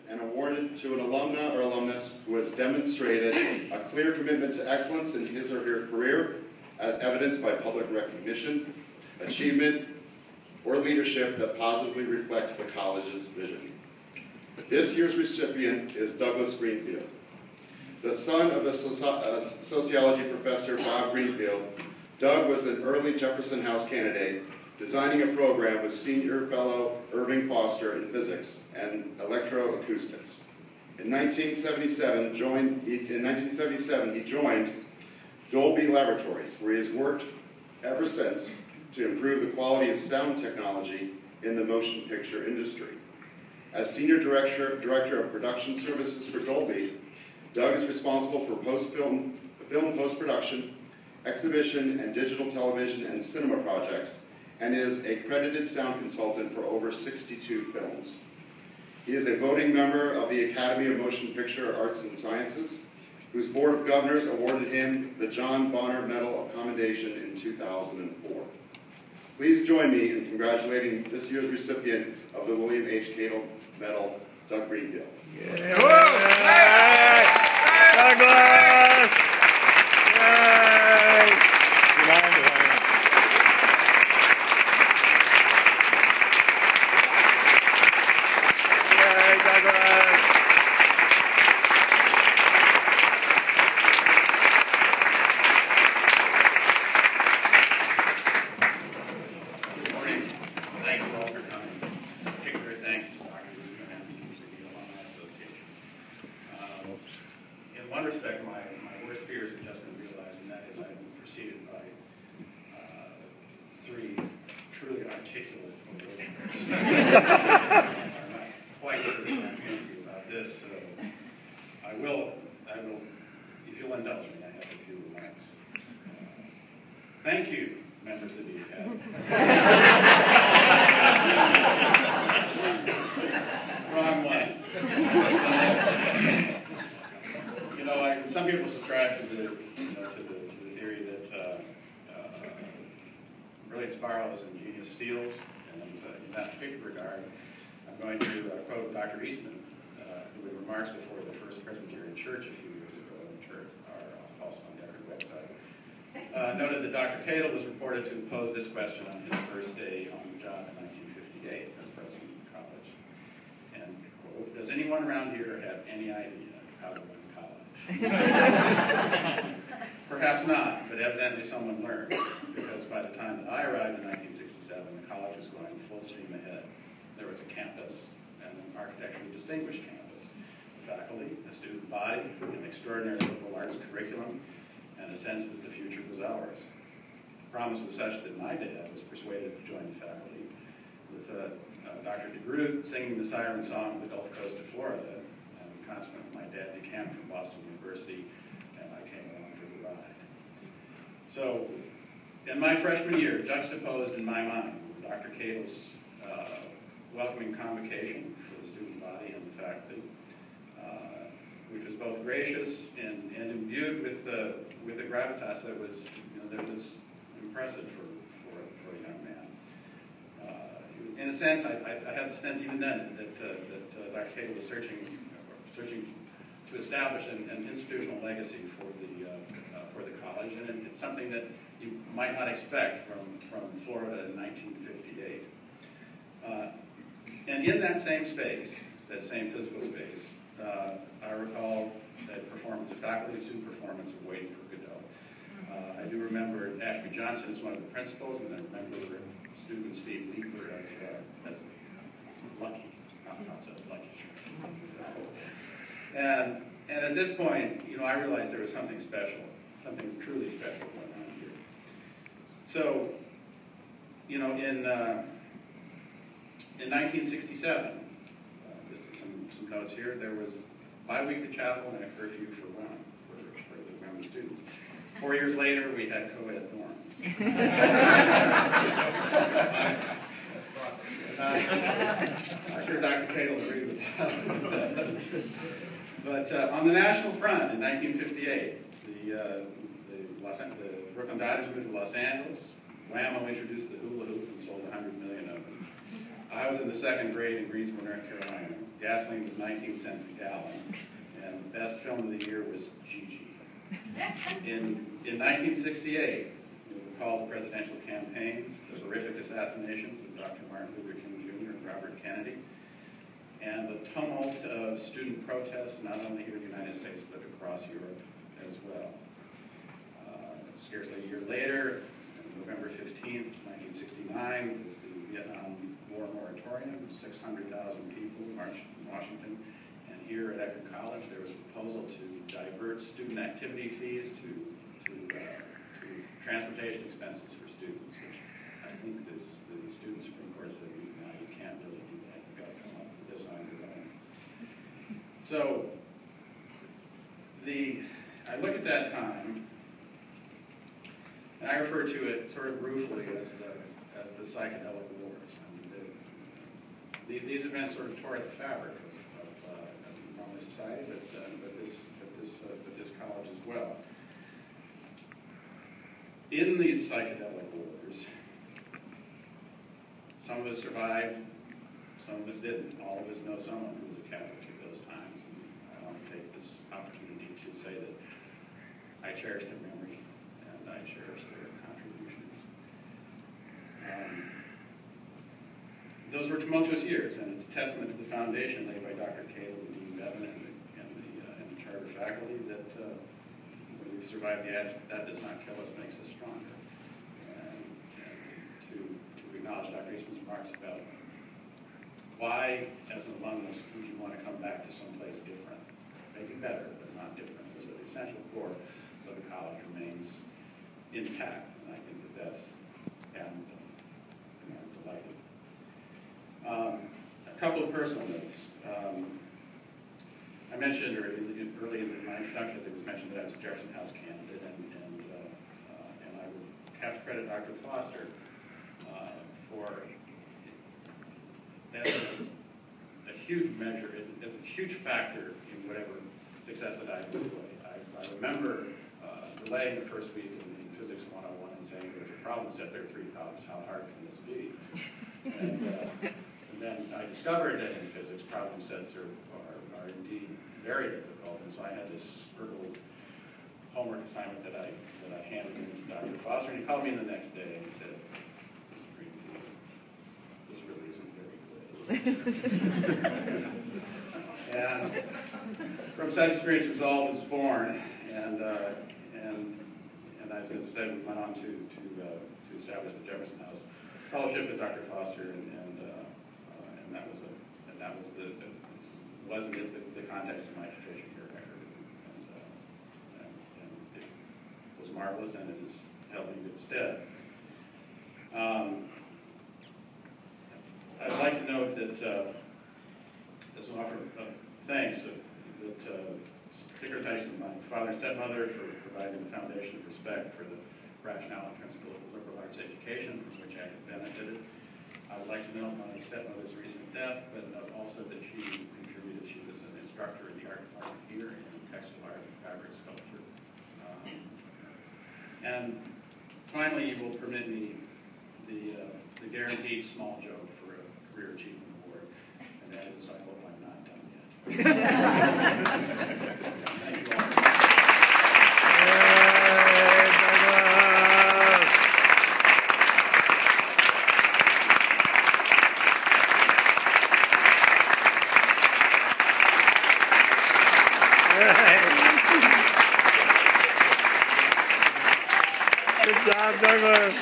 and awarded to an alumna or alumnus who has demonstrated a clear commitment to excellence in his or her career, as evidenced by public recognition, achievement, or leadership that positively reflects the college's vision. This year's recipient is Douglas Greenfield. The son of a sociology professor, Bob Greenfield, Doug was an early Jefferson House candidate, designing a program with senior fellow Irving Foster in physics and electroacoustics. In 1977, he joined Dolby Laboratories, where he has worked ever since to improve the quality of sound technology in the motion picture industry. As Senior Director of Production Services for Dolby, Doug is responsible for film post-production, exhibition, and digital television and cinema projects, and is a credited sound consultant for over 62 films. He is a voting member of the Academy of Motion Picture Arts and Sciences, whose Board of Governors awarded him the John Bonner Medal of Commendation in 2004. Please join me in congratulating this year's recipient of the William H. Kadel Medal, Doug Greenfield. Yeah. Douglas! Thank you, members of the Academy. Wrong one. Some people subscribe to the theory that brilliance borrows and genius steals, and in that particular regard, I'm going to quote Dr. Eastman, who in remarks before the First Presbyterian Church a few years ago, also on the Eckerd website, noted that Dr. Kadel was reported to pose this question on his first day on the job in 1958 as president of the college. And, quote, "Does anyone around here have any idea how to run college?" Perhaps not, but evidently someone learned, because by the time that I arrived in 1967, the college was going full steam ahead. There was a campus, and an architecturally distinguished campus, faculty, a student body, an extraordinary liberal arts curriculum, and a sense that the future was ours. The promise was such that my dad was persuaded to join the faculty, with Dr. DeGroot singing the siren song of the Gulf Coast of Florida, and consequently my dad decamped from Boston University, and I came along for the ride. So, in my freshman year, juxtaposed in my mind, Dr. Kadel's welcoming convocation for the student body and the faculty, which was both gracious and imbued with the gravitas that was impressive for a young man. In a sense, I had the sense even then that Dr. Kadel was searching to establish an institutional legacy for the college, and it's something that you might not expect from Florida in 1958. And in that same space, that same physical space, I recall a performance, a faculty student performance of Waiting for Kadel. I do remember Ashby Johnson as one of the principals, and I remember student Steve Liebler as lucky, not so lucky. And at this point, I realized there was something special, something truly special going on here. So, in 1967, just some notes here, there was bi-weekly chapel and a curfew for women, for the women students. 4 years later, we had co-ed dorms. I'm sure Dr. Kadel agreed with that. But on the national front, in 1958, the Brooklyn Dodgers moved to Los Angeles. Whammo introduced the hula hoop and sold 100 million of them. I was in the second grade in Greensboro, North Carolina. gasoline was 19 cents a gallon, and the best film of the year was Gigi. In 1968, we recall the presidential campaigns, the horrific assassinations of Dr. Martin Luther King Jr. and Robert Kennedy, and the tumult of student protests, not only here in the United States, but across Europe as well. Scarcely a year later, November 15th, 1969, was the Vietnam War moratorium. 600,000 people marched in Washington. And here at Eckerd College, there was a proposal to divert student activity fees to transportation expenses for students, which I think the Student Supreme Court said, no, you can't really do that. You've got to come up with this on your own. So, I look at that time, and I refer to it sort of ruefully as the psychedelic wars. I mean, these events sort of tore at the fabric of not only society, but this college as well. In these psychedelic wars, some of us survived, some of us didn't. All of us know someone who was a casualty of those times. And I want to take this opportunity to say that I cherish their memory and I cherish their contributions. Those were tumultuous years, and it's a testament to the foundation laid by Dr. Kadel and Dean Bevan and the charter faculty that when we've survived that does not kill us, makes us stronger. And to acknowledge Dr. Eastman's remarks about why, as an alumnus, would you want to come back to someplace different? Maybe better, but not different. So the essential core of the college remains intact, and I think that's admirable, and I'm delighted. A couple of personal notes. I mentioned early in my introduction, it was mentioned that I was a Jefferson House candidate, and I would have to credit Dr. Foster for that is a huge measure, it's a huge factor in whatever success that I enjoy. I remember delaying the first week in Physics 101 and saying, there's a problem set, there are 3 problems, how hard can this be? And then I discovered that in physics, problem sets are indeed very difficult, and so I had this scribbled homework assignment that I handed in to Dr. Foster, and he called me in the next day and he said, Mr. Greenfield, this really isn't very good. And from such experience, resolve is born, and as I said, we went on to establish the Jefferson House Fellowship with Dr. Foster, and that was the context of my education here at Eckerd, and it was marvelous, and it has held me in good stead. I'd like to note that as an offer of thanks, particular thanks to my father and stepmother for providing the foundation of respect for the rationale and principle of liberal arts education from which I have benefited. I would like to note my stepmother's recent death, but note also that she contributed. She was an instructor in the art department here in textile art and fabric sculpture. And finally, you will permit me the guaranteed small joke for a career achievement award, and that is, I hope I'm not done yet. Thank you all. Good job, Douglas.